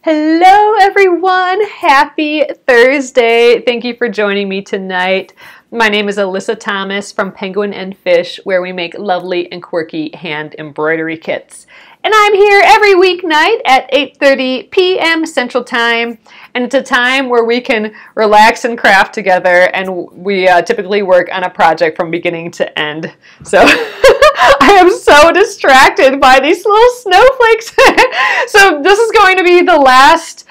Hello everyone, happy Thursday. Thank you for joining me tonight. My name is Alyssa Thomas from Penguin and Fish, where we make lovely and quirky hand embroidery kits. And I'm here every weeknight at 8:30 p.m. Central Time, and it's a time where we can relax and craft together, and we typically work on a project from beginning to end. So I am so distracted by these little snowflakes. So this is going to be the last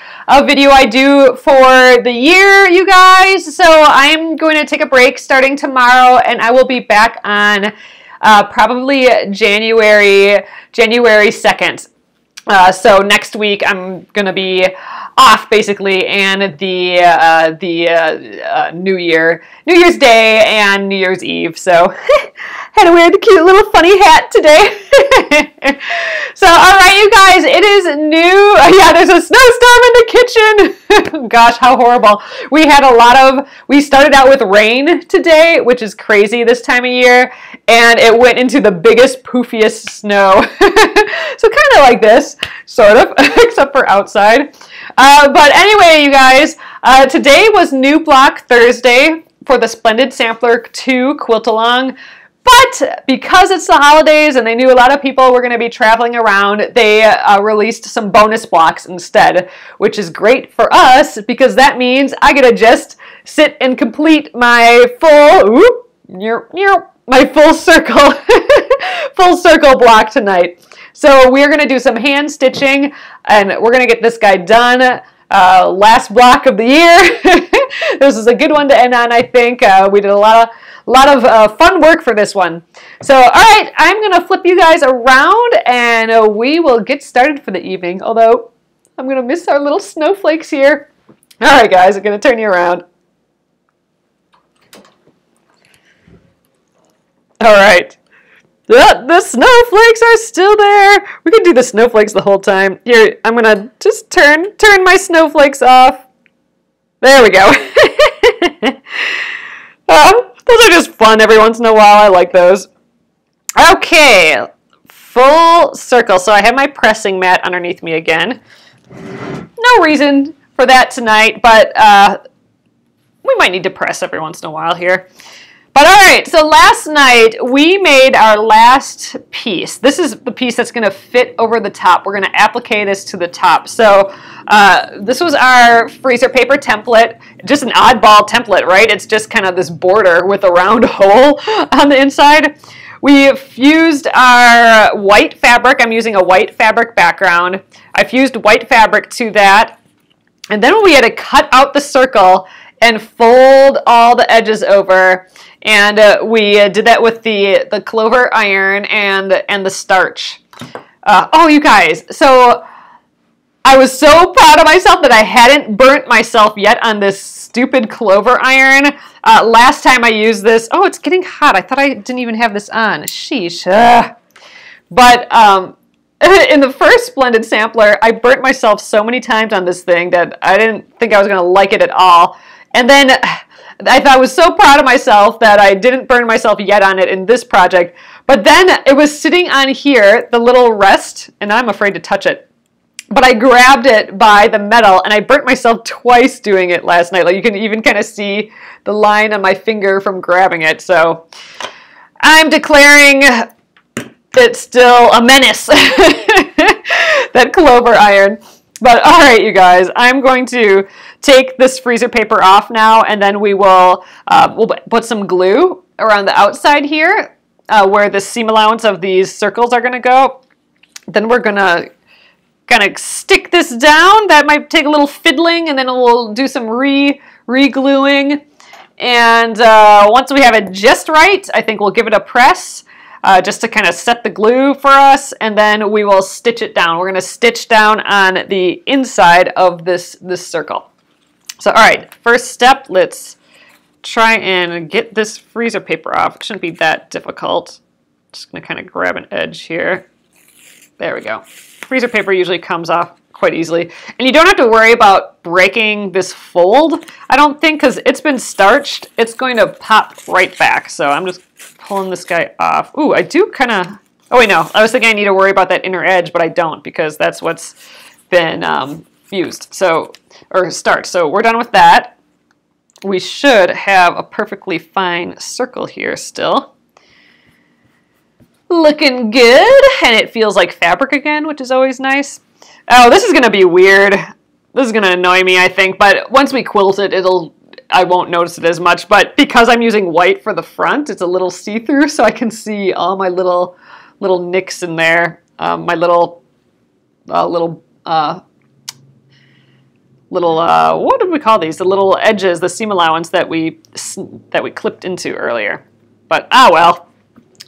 video I do for the year, you guys. So I'm going to take a break starting tomorrow, and I will be back on probably January 2nd. So next week I'm going to be off basically, and the New Year's Day and New Year's Eve. So had to wear the cute little funny hat today. So all right, you guys, it is new. Yeah, there's a snowstorm in the kitchen. Gosh, how horrible. We started out with rain today, which is crazy this time of year, and it went into the biggest, poofiest snow. So kind of like this, sort of, except for outside. But anyway, you guys, today was New Block Thursday for the Splendid Sampler 2 quilt along. But because it's the holidays and they knew a lot of people were going to be traveling around, they released some bonus blocks instead, which is great for us because that means I get to just sit and complete my full circle full circle block tonight. So we're going to do some hand stitching, and we're going to get this guy done. Last block of the year. This is a good one to end on, I think. We did a lot of fun work for this one. So, all right, I'm going to flip you guys around, and we will get started for the evening, although I'm going to miss our little snowflakes here. All right, guys, I'm going to turn you around. All right. The snowflakes are still there. We can do the snowflakes the whole time. Here, I'm going to just turn my snowflakes off. There we go. Those are just fun every once in a while. I like those. Okay, full circle. So I have my pressing mat underneath me again. No reason for that tonight, but we might need to press every once in a while here. But all right, so last night we made our last piece. This is the piece that's going to fit over the top. We're going to applique this to the top. So this was our freezer paper template, just an oddball template, right? It's just kind of this border with a round hole on the inside. We fused our white fabric. I'm using a white fabric background. I fused white fabric to that. And then we had to cut out the circle and fold all the edges over. And we did that with the clover iron and the starch. Oh, you guys, so I was so proud of myself that I hadn't burnt myself yet on this stupid clover iron. Last time I used this, oh, it's getting hot. I thought I didn't even have this on. Sheesh. But in the first Splendid Sampler, I burnt myself so many times on this thing that I didn't think I was going to like it at all. And then I was so proud of myself that I didn't burn myself yet on it in this project. But then it was sitting on here, the little rest, and I'm afraid to touch it. But I grabbed it by the metal, and I burnt myself twice doing it last night. Like you can even kind of see the line on my finger from grabbing it. So I'm declaring it's still a menace, that clover iron. But all right, you guys, I'm going to take this freezer paper off now, and then we'll put some glue around the outside here where the seam allowance of these circles are going to go. Then we're going to kind of stick this down. That might take a little fiddling, and then we'll do some re-gluing. And once we have it just right, I think we'll give it a press. Just to kind of set the glue for us, and then we will stitch it down. We're going to stitch down on the inside of this circle. So, all right, first step, let's try and get this freezer paper off. It shouldn't be that difficult. Just going to kind of grab an edge here. There we go. Freezer paper usually comes off quite easily. And you don't have to worry about breaking this fold, I don't think, because it's been starched. It's going to pop right back. So I'm just pulling this guy off. Ooh, I do kind of, oh wait, no. I was thinking I need to worry about that inner edge, but I don't, because that's what's been fused, so, or starched. So we're done with that. We should have a perfectly fine circle here still. Looking good, and it feels like fabric again, which is always nice. Oh, this is gonna be weird. This is gonna annoy me, I think, but once we quilt it, I won't notice it as much, but because I'm using white for the front, it's a little see-through, so I can see all my little nicks in there, my little what did we call these? The little edges, the seam allowance that we clipped into earlier. But well,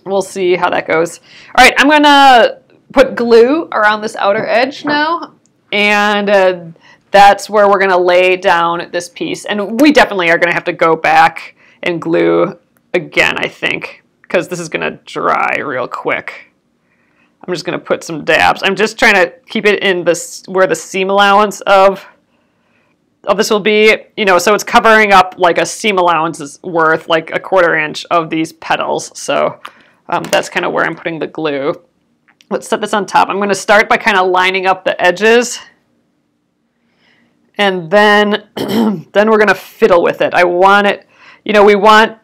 we'll see how that goes. All right, I'm gonna put glue around this outer edge now, and that's where we're gonna lay down this piece. And we definitely are gonna have to go back and glue again, I think, because this is gonna dry real quick. I'm just gonna put some dabs. I'm just trying to keep it in this where the seam allowance of this will be, you know, so it's covering up like a seam allowance is worth, like a 1/4 inch of these petals. So that's kind of where I'm putting the glue. Let's set this on top. I'm going to start by kind of lining up the edges, and then then we're going to fiddle with it. I want it, you know, we want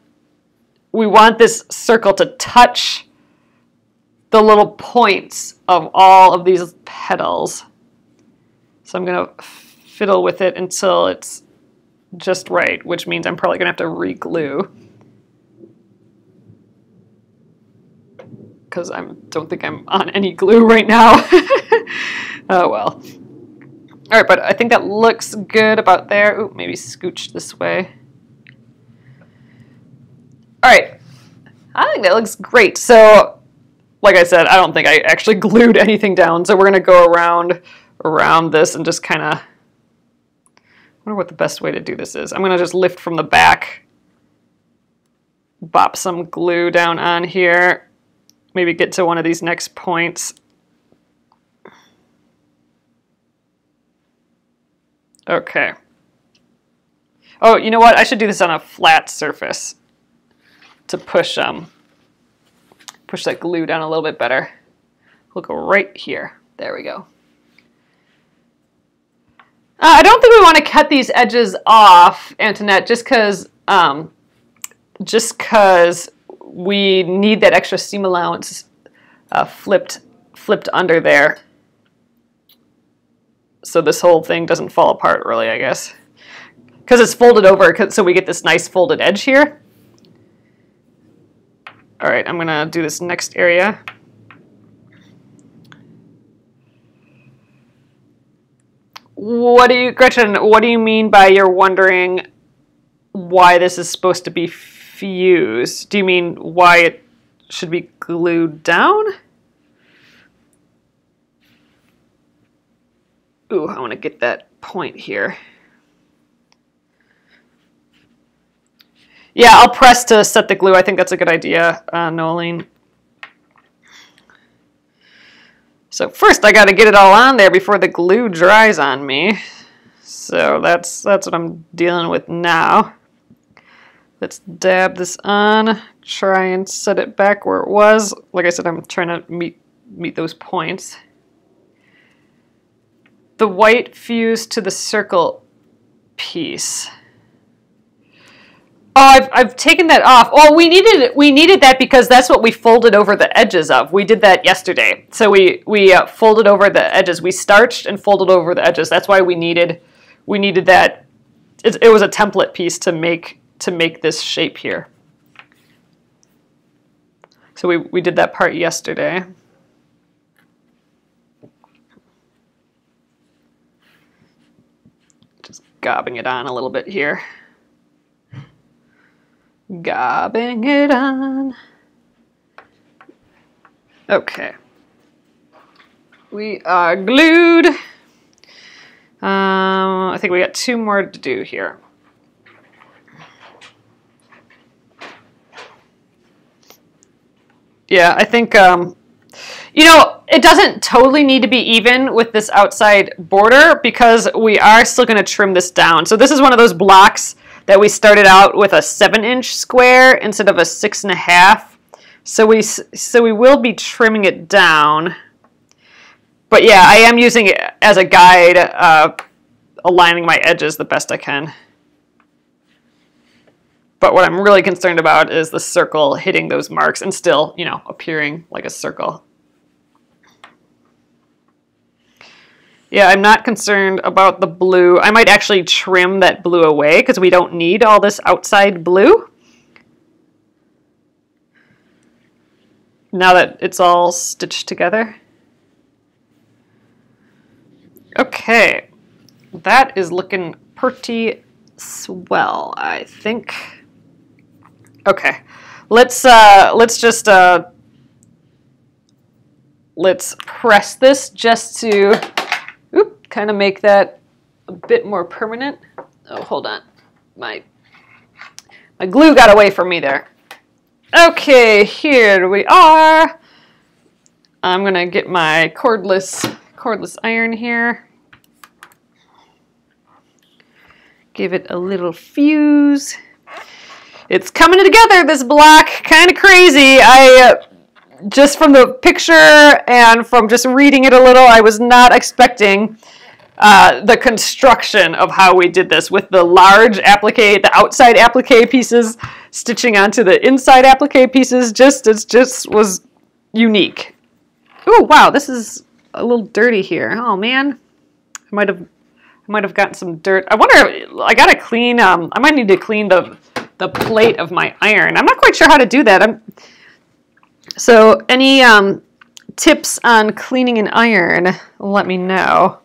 this circle to touch the little points of all of these petals. So I'm going to fiddle with it until it's just right, which means I'm probably going to have to re-glue, because I don't think I'm on any glue right now. Oh well. All right, but I think that looks good about there. Ooh, maybe scooch this way. All right, I think that looks great. So, like I said, I don't think I actually glued anything down, so we're going to go around this and just kind of, I wonder what the best way to do this is. I'm going to just lift from the back, bop some glue down on here, maybe get to one of these next points. Okay. Oh, you know what? I should do this on a flat surface to push that glue down a little bit better. We'll go right here. There we go. I don't think we want to cut these edges off, Antoinette, just because we need that extra seam allowance flipped under there, so this whole thing doesn't fall apart really, I guess, because it's folded over, so we get this nice folded edge here. All right, I'm gonna do this next area. Gretchen, what do you mean by you're wondering why this is supposed to be fused? Do you mean why it should be glued down? Ooh, I want to get that point here. Yeah, I'll press to set the glue. I think that's a good idea, Nolene. So first I got to get it all on there before the glue dries on me. So that's what I'm dealing with now. Let's dab this on, try and set it back where it was. Like I said, I'm trying to meet those points. The white fused to the circle piece. Oh, I've taken that off. Oh, we needed that because that's what we folded over the edges of. We did that yesterday. So we folded over the edges. We starched and folded over the edges. That's why we needed that. It was a template piece to make this shape here. So we did that part yesterday. Just gobbing it on a little bit here. Gobbing it on. Okay. We are glued. I think we got 2 more to do here. Yeah, I think, you know, it doesn't totally need to be even with this outside border because we are still going to trim this down. So this is one of those blocks that we started out with a 7-inch square instead of a 6.5. So we will be trimming it down, But yeah, I am using it as a guide, aligning my edges the best I can. But what I'm really concerned about is the circle hitting those marks and still, you know, appearing like a circle. Yeah, I'm not concerned about the blue. I might actually trim that blue away because we don't need all this outside blue. Now that it's all stitched together. Okay, that is looking pretty swell, I think. Okay, let's press this just to kind of make that a bit more permanent. Oh, hold on, my glue got away from me there. Okay, here we are. I'm gonna get my cordless iron here. Give it a little fuse. It's coming together, this block, kind of crazy. Just from the picture and from just reading it a little, I was not expecting the construction of how we did this with the large applique, the outside applique pieces stitching onto the inside applique pieces. It just was unique. Ooh, wow, this is a little dirty here. Oh man, I might have gotten some dirt. I wonder, I gotta clean, I might need to clean the plate of my iron. I'm not quite sure how to do that. So any tips on cleaning an iron, let me know.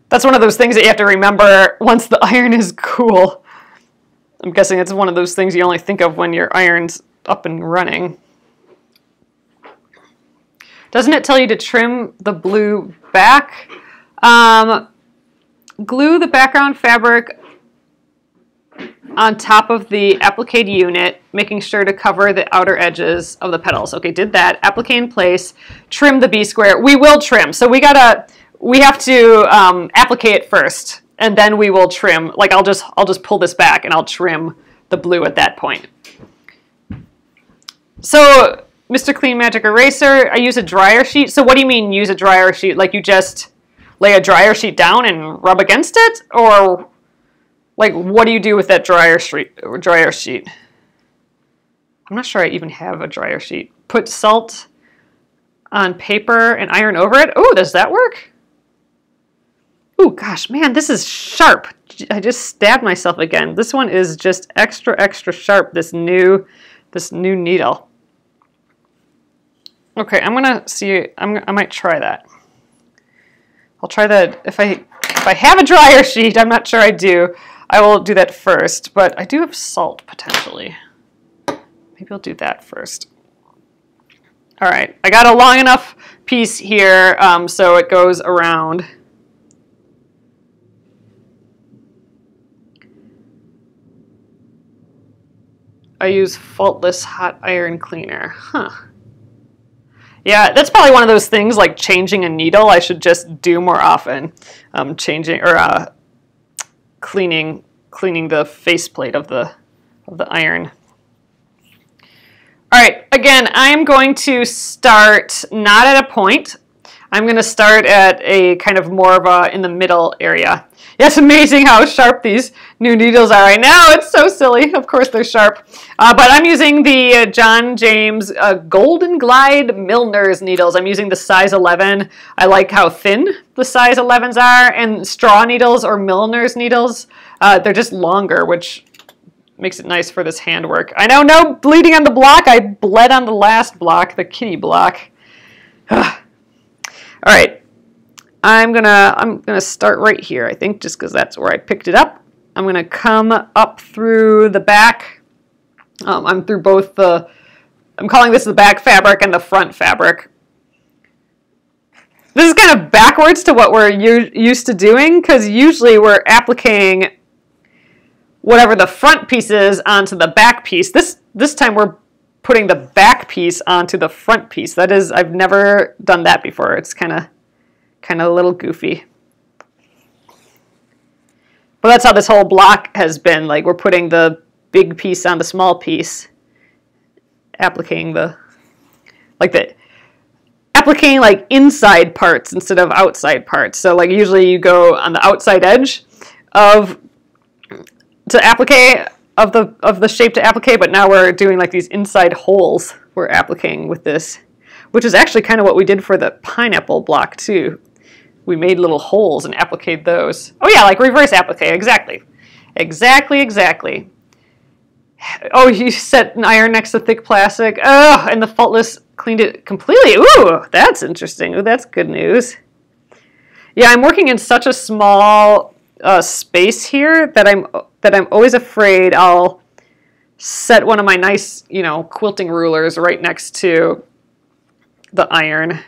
That's one of those things that you have to remember once the iron is cool. I'm guessing it's one of those things you only think of when your iron's up and running. Doesn't it tell you to trim the blue back? Glue the background fabric on top of the applique unit, making sure to cover the outer edges of the petals. Okay, did that. Applique in place. Trim the B-square. We will trim. So we have to applique it first, and then we will trim. Like I'll just pull this back and I'll trim the blue at that point. So, Mr. Clean Magic Eraser, I use a dryer sheet. So what do you mean use a dryer sheet? Like you just lay a dryer sheet down and rub against it? Or like what do you do with that dryer sheet? I'm not sure I even have a dryer sheet. Put salt on paper and iron over it. Oh, does that work? Oh gosh, man, this is sharp. I just stabbed myself again. This one is just extra sharp, this new needle. Okay, I'm gonna see. I might try that. I'll try that if I have a dryer sheet. I'm not sure I do. I will do that first, but I do have salt potentially. Maybe I'll do that first. All right, I got a long enough piece here so it goes around. I use faultless hot iron cleaner. Huh. Yeah, that's probably one of those things like changing a needle I should just do more often. Changing or cleaning the faceplate of the iron. All right, again, I'm going to start not at a point. I'm going to start at a kind of more of a in the middle area. Yeah, it's amazing how sharp these new needles are right now. It's so silly. Of course they're sharp. But I'm using the John James Golden Glide Milner's needles. I'm using the size 11. I like how thin the size 11s are. And straw needles or Milner's needles, they're just longer, which makes it nice for this handwork. I know, no bleeding on the block. I bled on the last block, the kitty block. All right. I'm gonna start right here, I think, just because that's where I picked it up. I'm gonna come up through the back. I'm through both I'm calling this the back fabric and the front fabric. This is kind of backwards to what we're used to doing, because usually we're appliquing whatever the front piece is onto the back piece. This time we're putting the back piece onto the front piece. That is, I've never done that before. It's kind of a little goofy. But that's how this whole block has been. Like we're putting the big piece on the small piece, appliquing appliquing like inside parts instead of outside parts. So like usually you go on the outside edge of to applique of the shape to applique, but now we're doing like these inside holes we're appliquing with this, which is actually kind of what we did for the pineapple block too. We made little holes and appliqued those. Oh yeah, like reverse applique, exactly. Exactly. Oh, you set an iron next to thick plastic. Oh, and the faultless cleaned it completely. Ooh, that's interesting. Ooh, that's good news. Yeah, I'm working in such a small space here that I'm always afraid I'll set one of my nice, quilting rulers right next to the iron,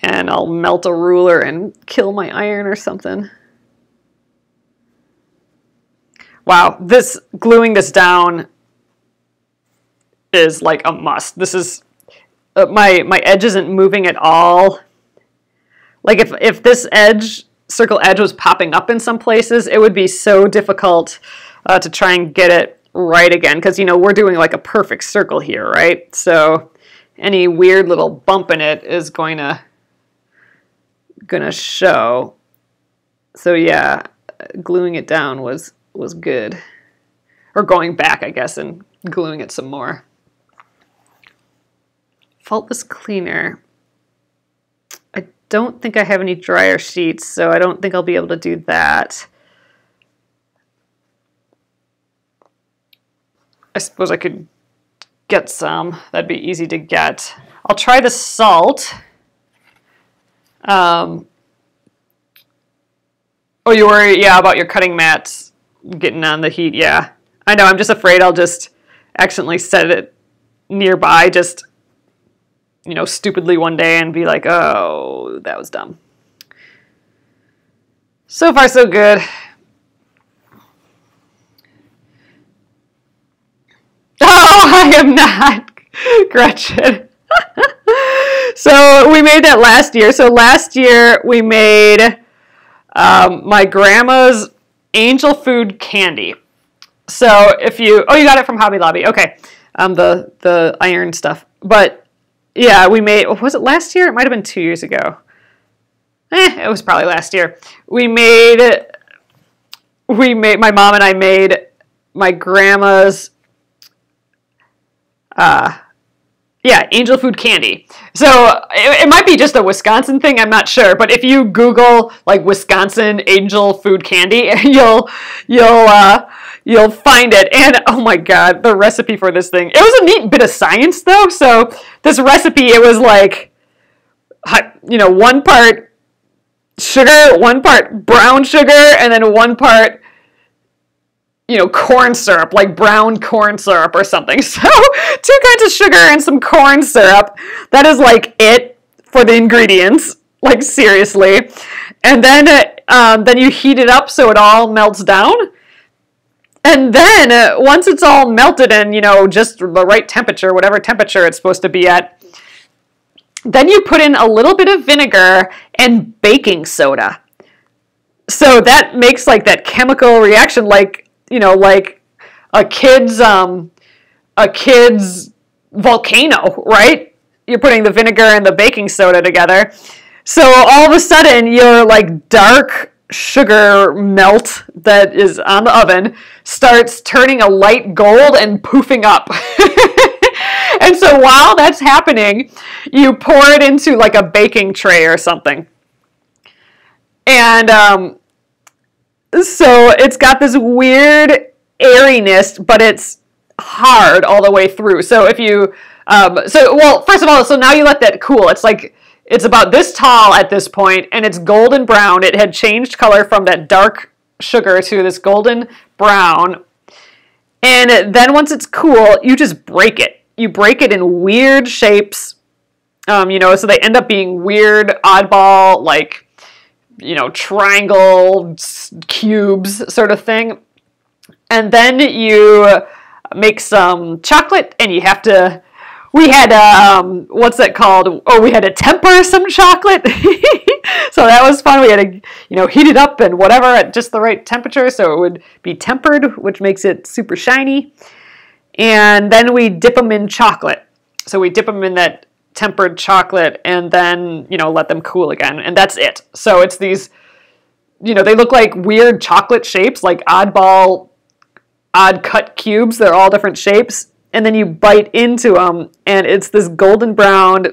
and I'll melt a ruler and kill my iron or something. Wow, gluing this down is like a must. This is my edge isn't moving at all. Like if this circle edge was popping up in some places, it would be so difficult to try and get it right again, because we're doing like a perfect circle here, right? So any weird little bump in it is gonna show. So yeah, gluing it down was good. Or going back, I guess, and gluing it some more. Faultless cleaner. I don't think I have any dryer sheets, so I don't think I'll be able to do that. I suppose I could get some. That'd be easy to get. I'll try the salt. Oh, you worry, yeah, about your cutting mats getting on the heat. Yeah, I know. I'm just afraid I'll just accidentally set it nearby, just stupidly one day, and be like, oh, that was dumb. So far, so good. Oh, I am not Gretchen. So we made that last year. So last year we made my grandma's angel food candy. So you got it from Hobby Lobby. Okay. The iron stuff. But yeah, we made, was it last year? It might have been 2 years ago. It was probably last year. My mom and I made my grandma's angel food candy. So it might be just a Wisconsin thing, I'm not sure, but if you Google like Wisconsin angel food candy, you'll find it. And oh my god, the recipe for this thing. It was a neat bit of science though. So this recipe, it was like 1 part sugar, 1 part brown sugar, and then 1 part corn syrup, like brown corn syrup or something. So 2 kinds of sugar and some corn syrup. That is like it for the ingredients. Like seriously. And then you heat it up so it all melts down. And then once it's all melted and just the right temperature, whatever temperature it's supposed to be at, then you put in a little bit of vinegar and baking soda. So that makes like that chemical reaction, like like a kid's volcano, right? You're putting the vinegar and the baking soda together. So all of a sudden your like dark sugar melt that is on the oven starts turning a light gold and poofing up. And so while that's happening, you pour it into like a baking tray or something. And so it's got this weird airiness, but it's hard all the way through. So if you, first of all, so now you let that cool. It's like, it's about this tall at this point, and it's golden brown. It had changed color from that dark sugar to this golden brown. And then once it's cool, you just break it. You break it in weird shapes, so they end up being weird, oddball, like, triangle cubes sort of thing. And then you make some chocolate, and you have to, we had, what's that called? Oh, we had to temper some chocolate. So that was fun. We had to, heat it up and whatever at just the right temperature so it would be tempered, which makes it super shiny. And then we dip them in chocolate. So we dip them in that tempered chocolate and then, you know, let them cool again. And that's it. So it's these, you know, they look like weird chocolate shapes, like oddball, odd cut cubes. They're all different shapes. And then you bite into them and it's this golden brown,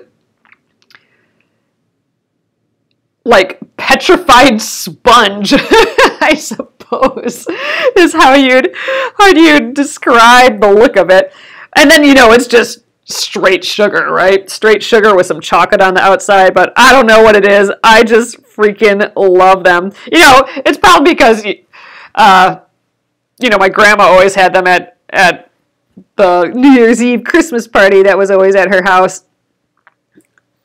like petrified sponge, I suppose, is how you'd describe the look of it. And then, you know, it's just straight sugar, right? Straight sugar with some chocolate on the outside, but I don't know what it is. I just freaking love them. You know, it's probably because, you know, my grandma always had them at the New Year's Eve Christmas party that was always at her house.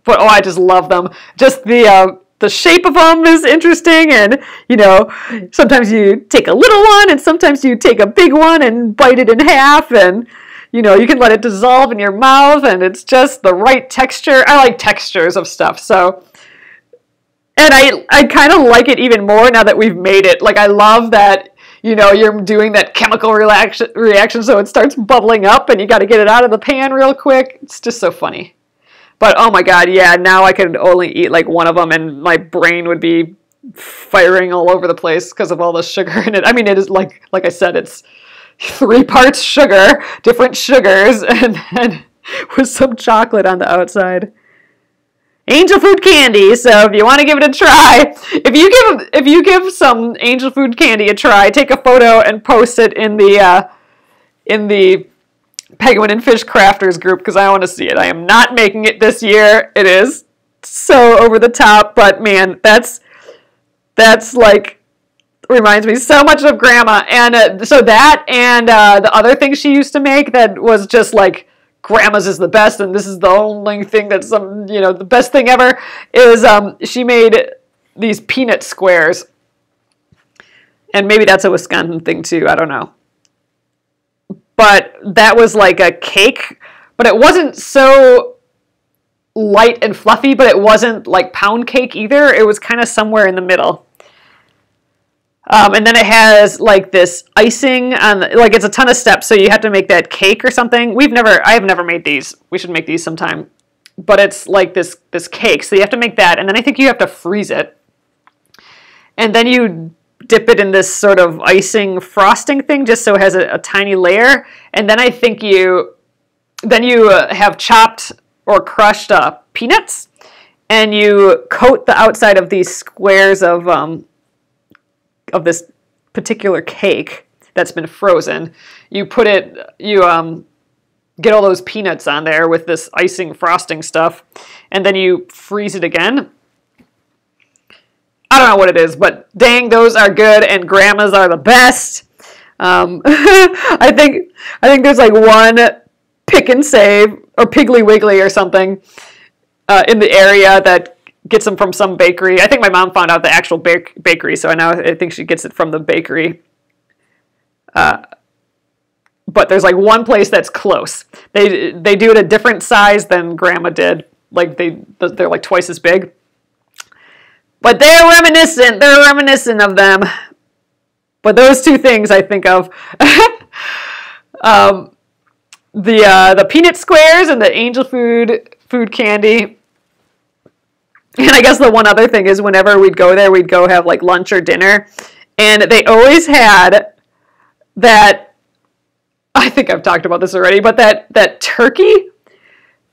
But, oh, I just love them. Just the shape of them is interesting, and, you know, sometimes you take a little one, and sometimes you take a big one and bite it in half, and, you know, you can let it dissolve in your mouth, and it's just the right texture. I like textures of stuff, so, and I kind of like it even more now that we've made it. Like, I love that, you know, you're doing that chemical reaction, so it starts bubbling up, and you got to get it out of the pan real quick. It's just so funny. But, oh my God, yeah, now I could only eat like one of them and my brain would be firing all over the place because of all the sugar in it. I mean, it is like I said, it's 3 parts sugar, different sugars, and then with some chocolate on the outside. Angel food candy, so if you want to give it a try, if you give some angel food candy a try, take a photo and post it in the Penguin and Fish Crafters group because I want to see it. I am not making it this year. It is so over the top, but man, that's like reminds me so much of Grandma. And so that and the other thing she used to make that was just like Grandma's is the best, and this is the only thing that's the best thing ever is she made these peanut squares, and maybe that's a Wisconsin thing too. I don't know. But that was like a cake, but it wasn't so light and fluffy, but it wasn't like pound cake either. It was kind of somewhere in the middle. And then it has like this icing on, like it's a ton of steps, so you have to make that cake or something. I have never made these. We should make these sometime. But it's like this cake, so you have to make that, and then I think you have to freeze it. And then you dip it in this sort of icing frosting thing just so it has a tiny layer, and then I think you have chopped or crushed peanuts, and you coat the outside of these squares of this particular cake that's been frozen. You get all those peanuts on there with this icing frosting stuff, and then you freeze it again. I don't know what it is, but dang, those are good, and Grandma's are the best. I think there's like one Pick and Save or Piggly Wiggly or something in the area that gets them from some bakery. I think my mom found out the actual bakery, so I think she gets it from the bakery. But there's like one place that's close. They do it a different size than Grandma did. Like they're like twice as big. But they're reminiscent of them. But those two things I think of. The peanut squares and the angel food candy. And I guess the one other thing is whenever we'd go there, we'd go have like lunch or dinner. And they always had that, I think I've talked about this already, but that turkey,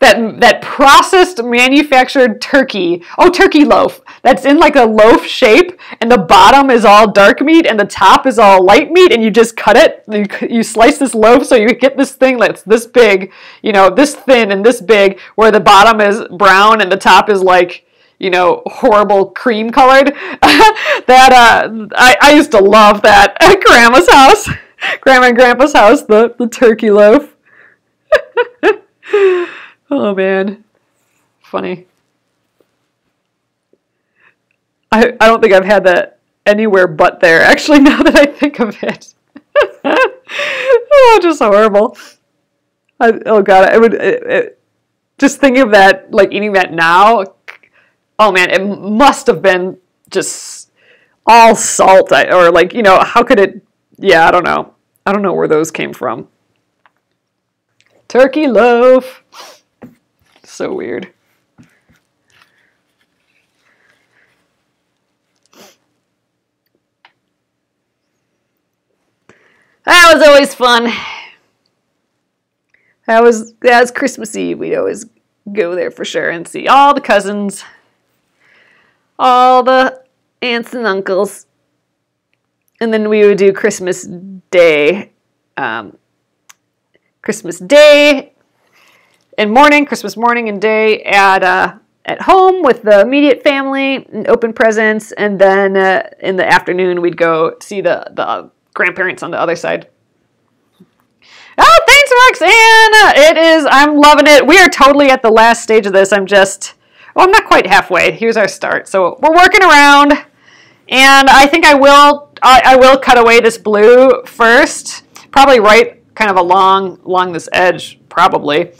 that processed manufactured turkey loaf that's in like a loaf shape, and the bottom is all dark meat and the top is all light meat, and you just cut it, you slice this loaf so you get this thing that's this big, this thin and this big, where the bottom is brown and the top is like, horrible cream colored. I used to love that at Grandma's house. Grandma and Grandpa's house, the turkey loaf. Oh man, funny. I don't think I've had that anywhere but there, actually, now that I think of it. Oh, just horrible. Oh God, just thinking of that, like eating that now, oh man, it must have been just all salt, or like, how could it, yeah, I don't know. I don't know where those came from. Turkey loaf. So weird. That was always fun. That was Christmas Eve. We'd always go there for sure and see all the cousins, all the aunts and uncles. And then we would do Christmas Day. Christmas Day and morning, Christmas morning and day at home with the immediate family and open presents. And then in the afternoon, we'd go see the grandparents on the other side. Oh, thanks, Roxanne. I'm loving it. We are totally at the last stage of this. I'm not quite halfway. Here's our start. So we're working around, and I think I will cut away this blue first, probably right kind of along this edge, probably.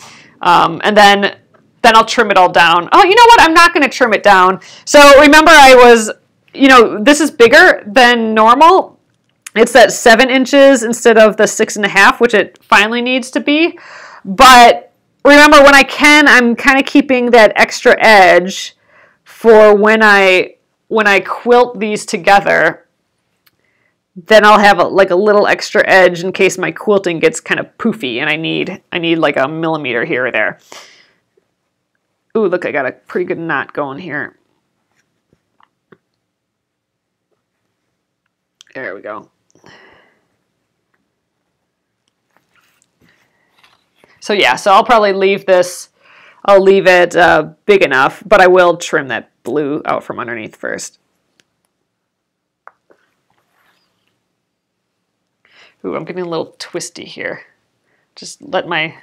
And then I'll trim it all down. Oh, you know what? I'm not going to trim it down. So remember this is bigger than normal. It's at 7 inches instead of the 6.5, which it finally needs to be. But remember, when I'm kind of keeping that extra edge for when I quilt these together. Then I'll have a little extra edge in case my quilting gets kind of poofy and I need like a millimeter here or there. Ooh, look, I got a pretty good knot going here. There we go. So yeah, so I'll probably leave this, I'll leave it big enough, but I will trim that blue out from underneath first. Ooh, I'm getting a little twisty here. Just let my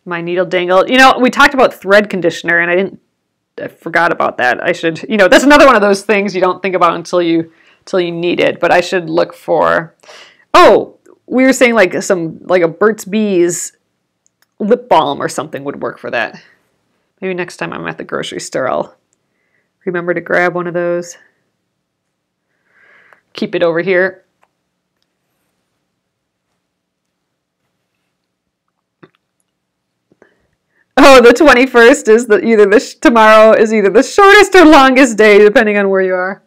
needle dangle. You know, we talked about thread conditioner, and I forgot about that. I should, that's another one of those things you don't think about until you need it. But I should look for. Oh, we were saying like a Burt's Bees lip balm or something would work for that. Maybe next time I'm at the grocery store, I'll remember to grab one of those. Keep it over here. Oh, the 21st is tomorrow is either the shortest or longest day, depending on where you are.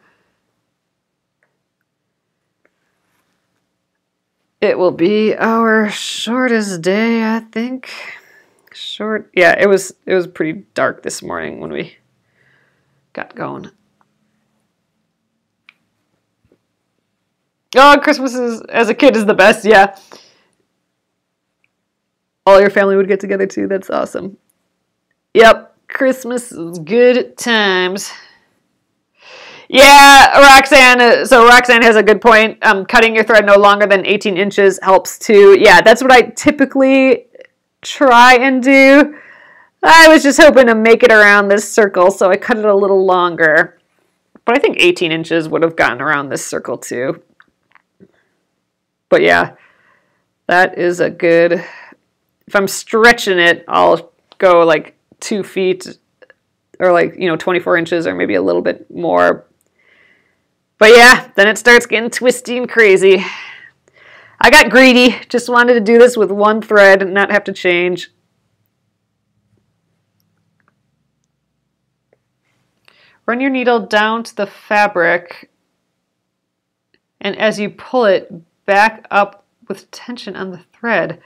It will be our shortest day, I think. Yeah, it was pretty dark this morning when we got going. Oh, Christmas as a kid is the best, yeah. All your family would get together too. That's awesome. Yep, Christmas is good times. Yeah, Roxanne. So Roxanne has a good point. Cutting your thread no longer than 18 inches helps too. Yeah, that's what I typically try and do. I was just hoping to make it around this circle, so I cut it a little longer. But I think 18 inches would have gotten around this circle too. But yeah, that is a good... If I'm stretching it, I'll go like 2 feet or 24 inches or maybe a little bit more. But yeah, then it starts getting twisty and crazy. I got greedy. Just wanted to do this with one thread and not have to change. Run your needle down to the fabric, and as you pull it, back up with tension on the thread.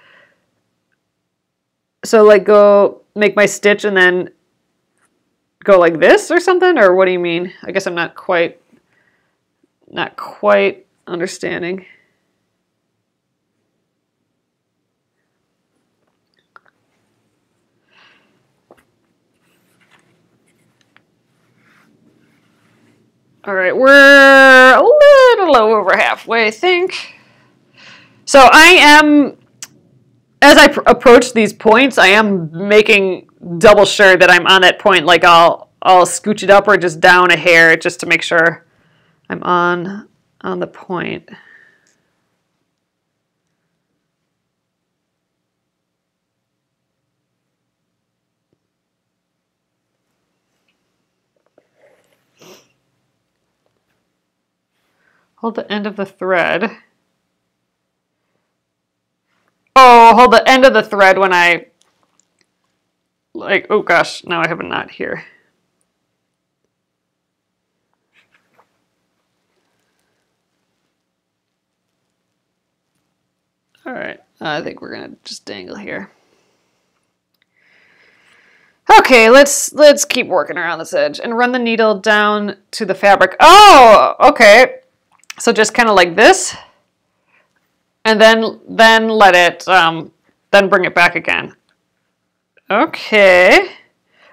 So go make my stitch and then go like this or something? Or what do you mean? I guess I'm not quite understanding. All right, we're a little over halfway, I think. So I am... As I approach these points, I am making double sure that I'm on that point. Like I'll scooch it up or just down a hair just to make sure I'm on the point. Hold the end of the thread. Oh, hold the end of the thread when I like, oh gosh, now I have a knot here. All right, I think we're gonna just dangle here. Okay, let's keep working around this edge and run the needle down to the fabric. Oh, okay. So just kind of like this, and then let it, then bring it back again. Okay.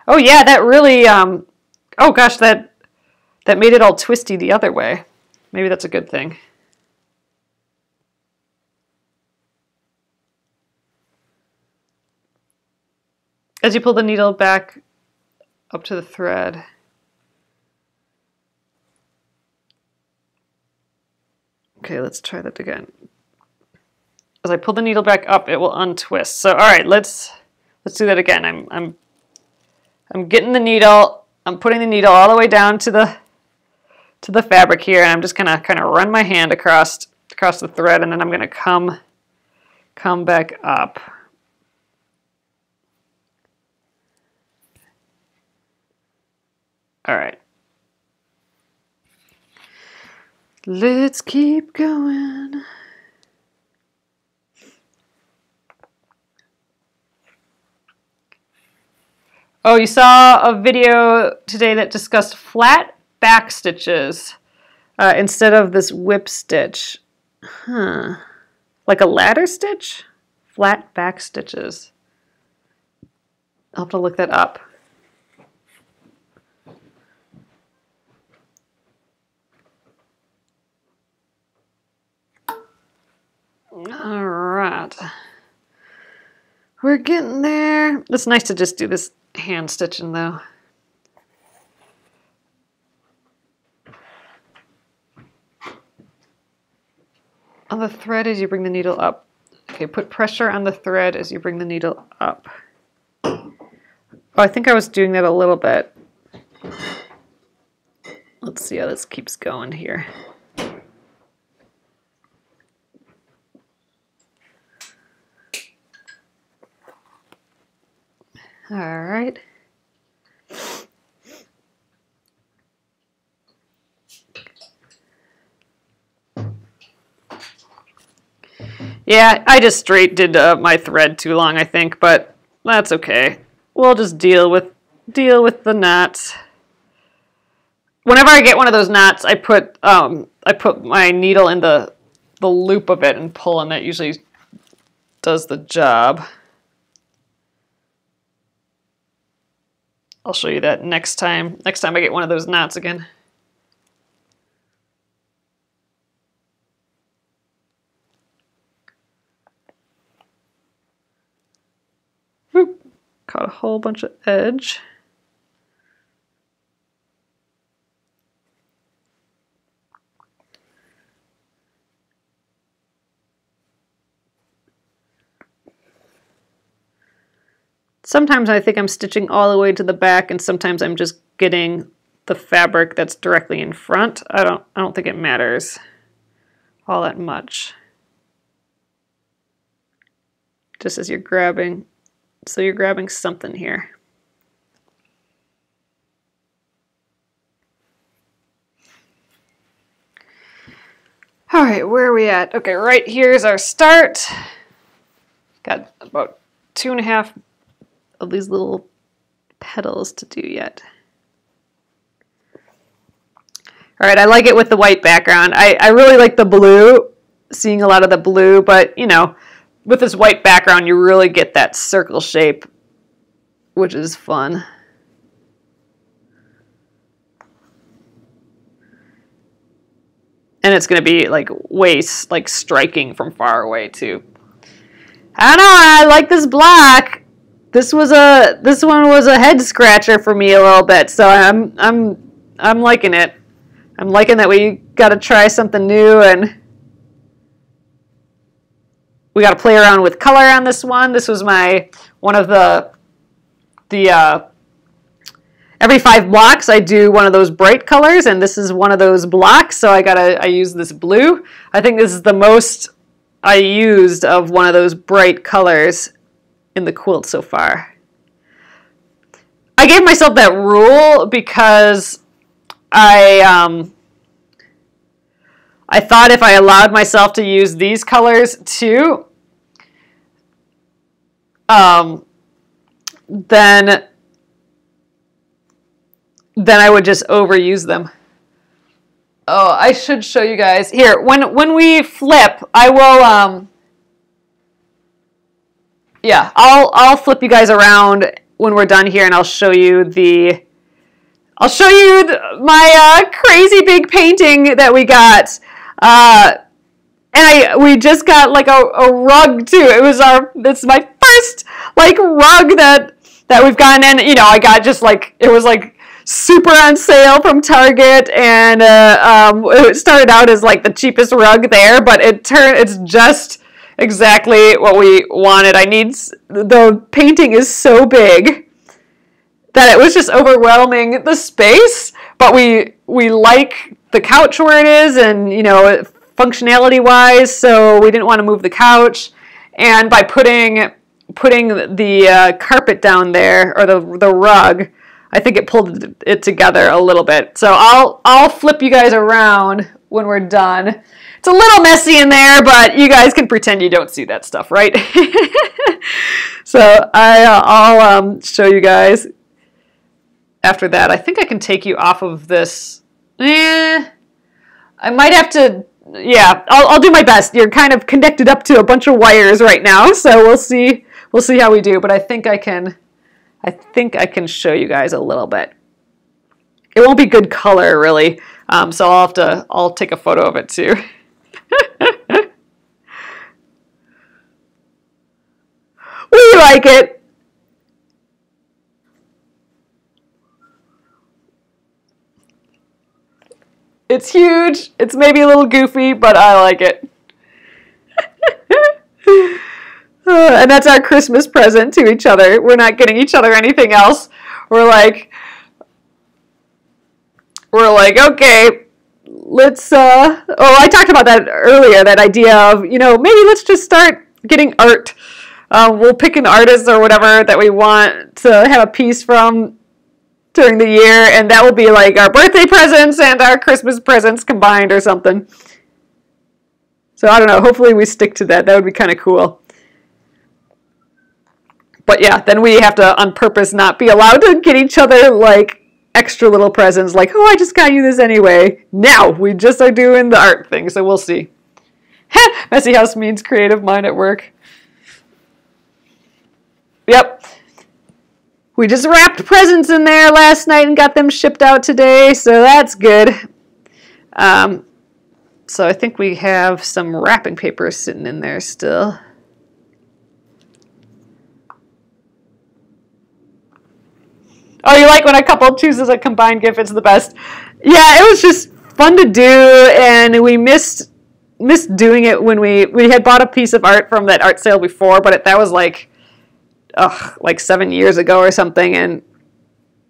Oh yeah, that really, oh gosh, that made it all twisty the other way. Maybe that's a good thing. As you pull the needle back up to the thread, okay, let's try that again. As I pull the needle back up, it will untwist. So, all right, let's do that again. I'm getting the needle. I'm putting the needle all the way down to the fabric here, and I'm just gonna kind of run my hand across the thread, and then I'm gonna come back up. All right. Let's keep going. Oh, you saw a video today that discussed flat back stitches instead of this whip stitch. Huh. Like a ladder stitch? Flat back stitches. I'll have to look that up. All right. We're getting there. It's nice to just do this hand stitching though. On the thread as you bring the needle up. Okay, put pressure on the thread as you bring the needle up. Oh, I think I was doing that a little bit. Let's see how this keeps going here. All right. Yeah, I just straight did my thread too long, I think, but that's okay. We'll just deal with the knots. Whenever I get one of those knots, I put my needle in the loop of it and pull, and that usually does the job. I'll show you that next time I get one of those knots again. Whoop. Caught a whole bunch of edge. Sometimes I think I'm stitching all the way to the back, and sometimes I'm just getting the fabric that's directly in front. I don't think it matters all that much. Just as you're grabbing, so you're grabbing something here. All right, where are we at? Okay, right here's our start. Got about 2.5 of these little petals to do yet. All right, I like it with the white background. I really like the blue, seeing a lot of the blue, but you know, with this white background, you really get that circle shape, which is fun. And it's gonna be like like striking from far away too. I don't know, I like this block. This one was a head scratcher for me a little bit, so I'm liking it. I'm liking that we got to try something new, and we got to play around with color on this one. This was one of the every 5 blocks I do one of those bright colors, and this is one of those blocks, so I use this blue. I think this is the most I used of one of those bright colors in the quilt so far. I gave myself that rule because I thought if I allowed myself to use these colors too, then I would just overuse them. Oh, I should show you guys. Here, when we flip, I will, yeah, I'll flip you guys around when we're done here, and I'll show you my crazy big painting that we got. And we just got like a rug too. It's my first like rug that we've gotten, and you know, I got just like, it was like super on sale from Target, and it started out as like the cheapest rug there, but it's just exactly what we wanted. The painting is so big that it was just overwhelming the space, but we like the couch where it is, and you know, functionality wise, so we didn't want to move the couch, and by putting the carpet down there, or the rug, I think it pulled it together a little bit. So I'll flip you guys around when we're done. It's a little messy in there, but you guys can pretend you don't see that stuff, right? So I'll show you guys after that. I think I can take you off of this. I might have to, yeah, I'll do my best. You're kind of connected up to a bunch of wires right now, so we'll see how we do, but I think I can show you guys a little bit. It won't be good color really, so I'll take a photo of it too. We like it. It's huge. It's maybe a little goofy, but I like it. And that's our Christmas present to each other. We're not getting each other anything else. We're like, okay, let's, I talked about that earlier, that idea of, you know, maybe let's just start getting art. We'll pick an artist or whatever that we want to have a piece from during the year, and that will be like our birthday presents and our Christmas presents combined or something. So I don't know, hopefully we stick to that. That would be kind of cool. But yeah, then we have to on purpose not be allowed to get each other like extra little presents, like, oh, I just got you this anyway. Now we just are doing the art thing, so we'll see. Messy house means creative mind at work. Yep. We just wrapped presents in there last night and got them shipped out today, so that's good. So I think we have some wrapping paper sitting in there still. Oh, you like when a couple chooses a combined gift? It's the best. Yeah, it was just fun to do, and we missed doing it when we had bought a piece of art from that art sale before, but that was like 7 years ago or something, and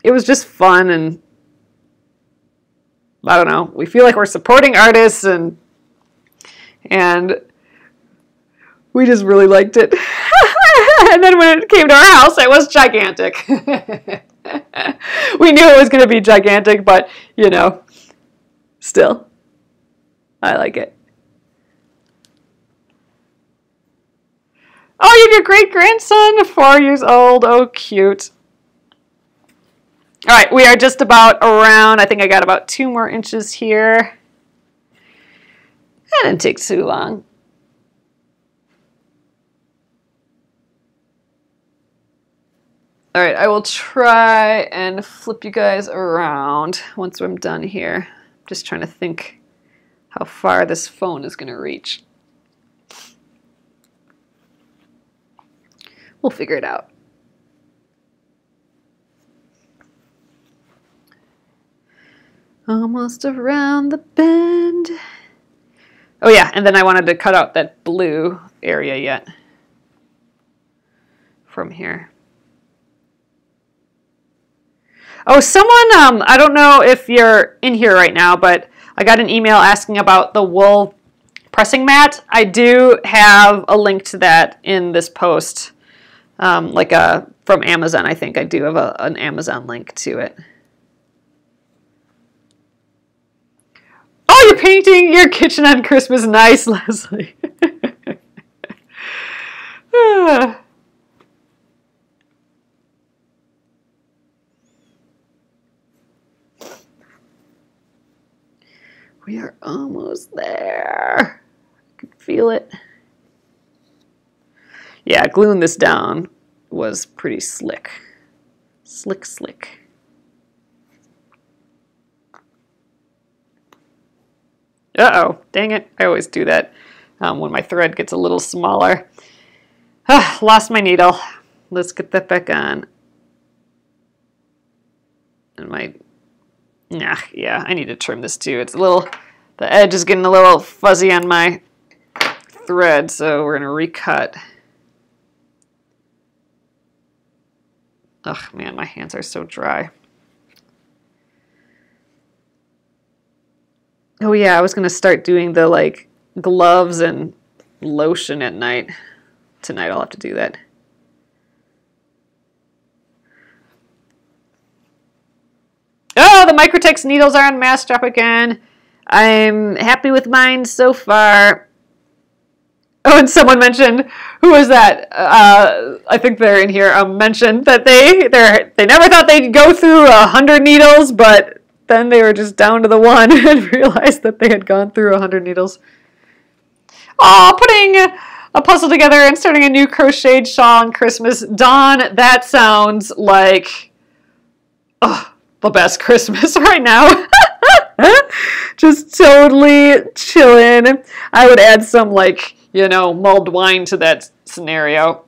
it was just fun, and I don't know, we feel like we're supporting artists, and we just really liked it. And then when it came to our house, it was gigantic. We knew it was going to be gigantic, but, you know, still, I like it. Oh, you have your great-grandson, 4 years old. Oh, cute. All right, we are just about around, I think I got about 2 more inches here. That didn't take too long. All right, I will try and flip you guys around once I'm done here. I'm just trying to think how far this phone is going to reach. We'll figure it out. Almost around the bend. Oh yeah, and then I wanted to cut out that blue area yet from here. Oh, someone, I don't know if you're in here right now, but I got an email asking about the wool pressing mat. I do have a link to that in this post, like a from Amazon. I think I do have an Amazon link to it. Oh, you're painting your kitchen on Christmas. Nice, Leslie. We are almost there. I can feel it. Yeah, gluing this down was pretty slick. Slick, slick. Uh-oh, dang it. I always do that when my thread gets a little smaller. Lost my needle. Let's get that back on. And yeah, I need to trim this too. It's a little, the edge is getting a little fuzzy on my thread, so we're going to recut. Ugh, man, my hands are so dry. Oh yeah, I was going to start doing the like gloves and lotion at night. Tonight I'll have to do that. Oh, the Microtex needles are on mass drop again. I'm happy with mine so far. Oh, and someone mentioned, who was that? I think they're in here. Mentioned that they never thought they'd go through 100 needles, but then they were just down to the one and realized that they had gone through 100 needles. Aw, putting a puzzle together and starting a new crocheted shawl on Christmas. Dawn, that sounds like the best Christmas right now. Just totally chilling. I would add some, like, you know, mulled wine to that scenario.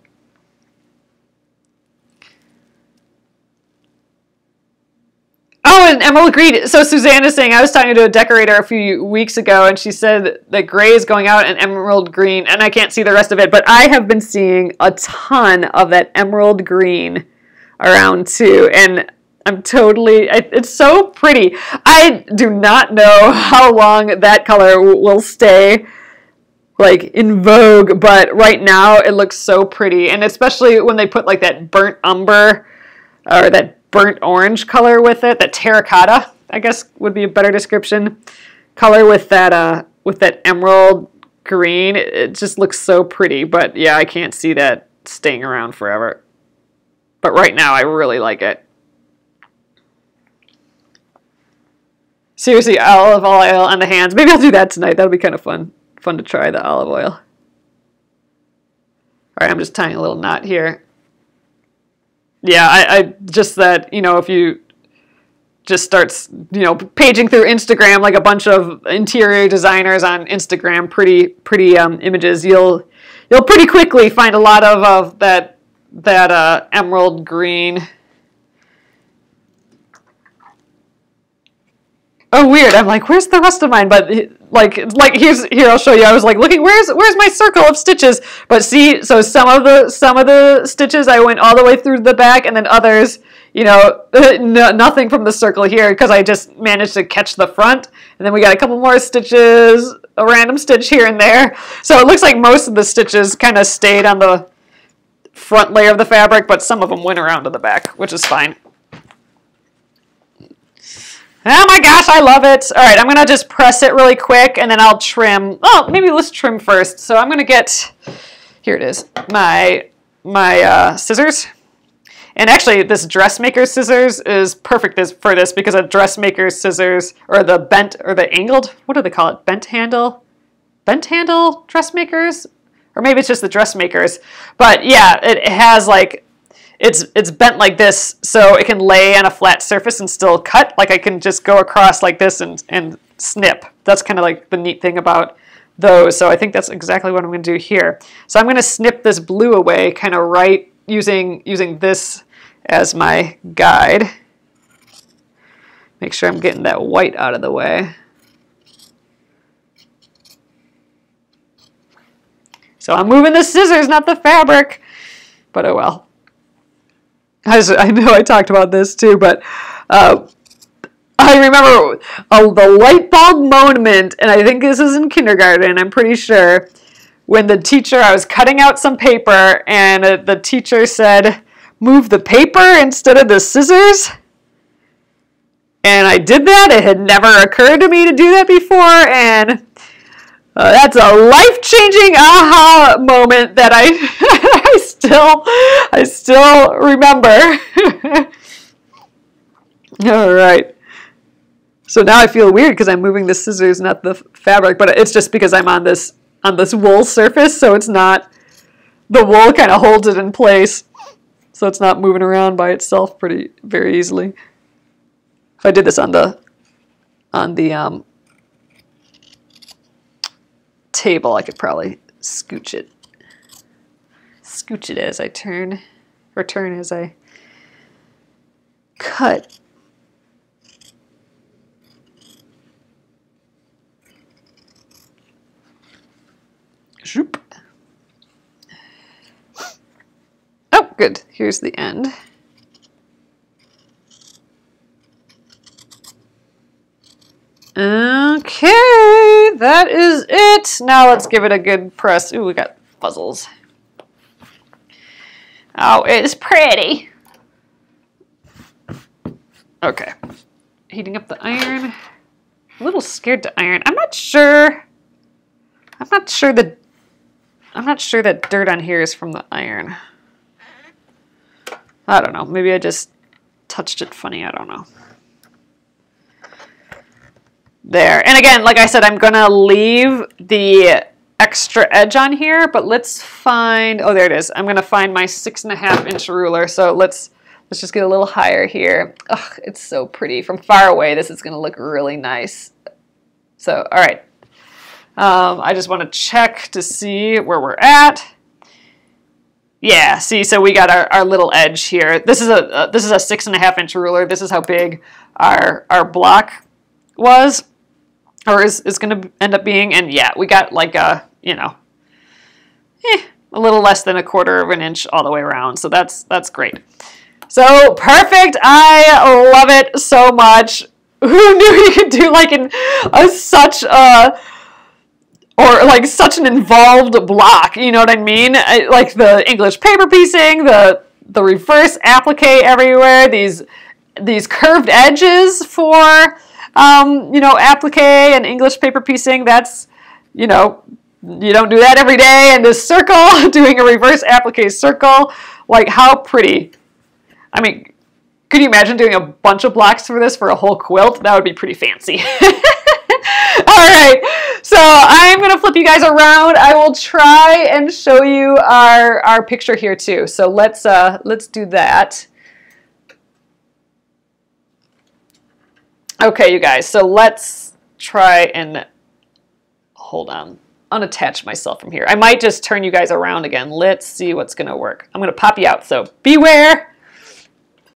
Oh, and emerald green. So Suzanne is saying, I was talking to a decorator a few weeks ago, and she said that gray is going out and emerald green, and I can't see the rest of it, but I have been seeing a ton of that emerald green around too, and I'm totally, it's so pretty. I do not know how long that color will stay like in vogue, but right now it looks so pretty, and especially when they put like that burnt umber or that burnt orange color with it, that terracotta, I guess would be a better description, color with that emerald green. It just looks so pretty, but yeah, I can't see that staying around forever. But right now I really like it. Seriously, olive oil on the hands. Maybe I'll do that tonight. That'll be kind of fun. Fun to try the olive oil. All right, I'm just tying a little knot here. Yeah, I just that, you know, if you just start, you know, paging through Instagram like a bunch of interior designers on Instagram, pretty images, you'll pretty quickly find a lot of that emerald green. Oh, weird. I'm like, where's the rest of mine? But like here I'll show you. I was like looking, where's my circle of stitches? But see, so some of the stitches I went all the way through the back, and then others, you know, nothing from the circle here because I just managed to catch the front. And then we got a couple more stitches, a random stitch here and there. So it looks like most of the stitches kind of stayed on the front layer of the fabric, but some of them went around to the back, which is fine. Oh my gosh, I love it. All right, I'm going to just press it really quick, and then I'll trim. Oh, maybe let's trim first. So I'm going to get, here it is, my scissors. And actually, this dressmaker scissors is perfect for this because a dressmaker scissors, or the bent, or the angled, what do they call it? Bent handle dressmakers? Or maybe it's just the dressmakers. But yeah, it has like, it's bent like this, so it can lay on a flat surface and still cut. Like I can just go across like this and snip. That's kind of like the neat thing about those. So I think that's exactly what I'm going to do here. So I'm going to snip this blue away, kind of right, using this as my guide. Make sure I'm getting that white out of the way. So I'm moving the scissors, not the fabric. But oh well. I know I talked about this too, but I remember the light bulb moment, and I think this is in kindergarten, I'm pretty sure, when I was cutting out some paper, and the teacher said, move the paper instead of the scissors. And I did that. It had never occurred to me to do that before, and that's a life-changing aha moment that I still remember. All right. So now I feel weird because I'm moving the scissors, not the fabric, but it's just because I'm on this wool surface, so it's not, the wool kind of holds it in place, so it's not moving around by itself very easily. If I did this on the table, I could probably scooch it as I turn as I cut. Zoop. Oh, good. Here's the end. Okay, that is it. Now let's give it a good press. Ooh, we got fuzzles. Oh, it's pretty. Okay. Heating up the iron. A little scared to iron. I'm not sure that dirt on here is from the iron. I don't know. Maybe I just touched it funny. I don't know. There. And again, like I said, I'm going to leave the extra edge on here, but let's find, oh, there it is. I'm going to find my 6.5-inch ruler. So let's just get a little higher here. Ugh, it's so pretty. From far away, this is going to look really nice. So, all right. I just want to check to see where we're at. Yeah, see, so we got our little edge here. This is a 6.5-inch ruler. This is how big our block was, or is going to end up being. And yeah, we got like a, you know, a little less than 1/4 of an inch all the way around. So that's great. So perfect. I love it so much. Who knew you could do like such an involved block, you know what I mean? Like the English paper piecing, the reverse applique everywhere, these curved edges for you know, applique and English paper piecing. That's, you know, you don't do that every day. And this circle, doing a reverse applique circle, like how pretty. I mean, could you imagine doing a bunch of blocks for this for a whole quilt? That would be pretty fancy. All right, so I'm going to flip you guys around. I will try and show you our picture here too. So let's do that. Okay, you guys, so let's try and, hold on, unattach myself from here. I might just turn you guys around again. Let's see what's going to work. I'm going to pop you out, so beware.